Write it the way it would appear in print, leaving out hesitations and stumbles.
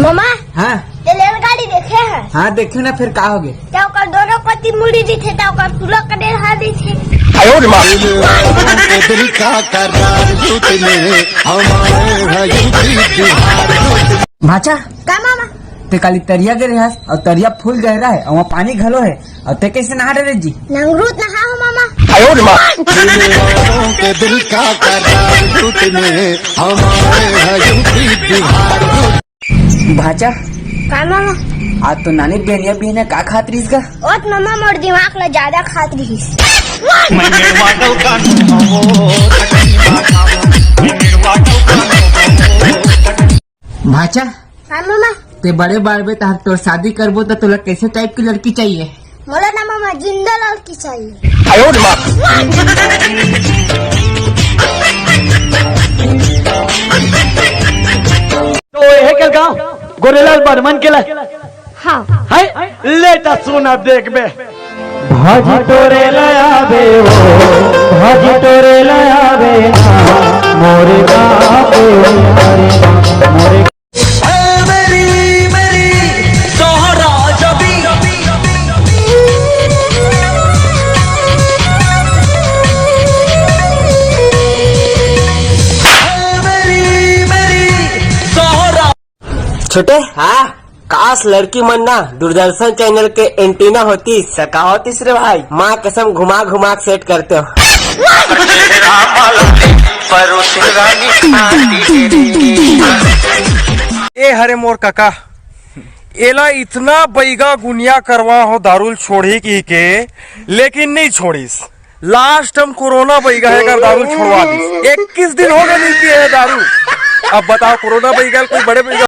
मामा हाँ ये रेलगाड़ी देखे हैं? हाँ देखे ना, फिर का हो गए? क्या ओकर दोनों पति मुड़ी दी थे, ओकर फूलों का डेर हा दी थे। दिल का करार टूटने हमारे भाचा का मामा? ते काली तरिया गिरे हस और तरिया फूल गहरा है और वहाँ पानी घलो है और ते कैसे नहा डरे जी? नंगरूत नहा हो मामा। के दिल का करार टूटने हमारे बिहार। भाचा का मामा? आज तो नानी बहनिया भी है का खात रही इसका? ओत मामा मोर दिमाग ला ज्यादा खात रही। भाचा हाँ मामा? ते बड़े बार में तोर शादी करबो तो तुला कैसे टाइप की लड़की चाहिए? मोला ना मामा जिंदा लड़की चाहिए। तो हे के गांव गोरेलाल बर्मन केला हाँ है लेटा सुना देख बे भाजी तोरे लायाबे ओ भाजी तोरे लायाबे मोरे बापे मोरे मेरी मेरी तोहरा जबी मेरी मेरी तोहरा छोटे हाँ काश लड़की मन ना दूरदर्शन चैनल के एंटीना होती सका होतीस रे भाई। माँ कसम घुमा घुमा सेट करते हो। ए हरे मोर काका एला इतना बैगा गुनिया करवा हो दारूल छोड़ी की के लेकिन नहीं छोड़ीस। लास्ट हम कोरोना बैगा है कर दारू छोड़वा दी। 21 दिन हो गए नहीं पिए है दारू। अब बताओ कोरोना बैगा कोई बड़े बैगा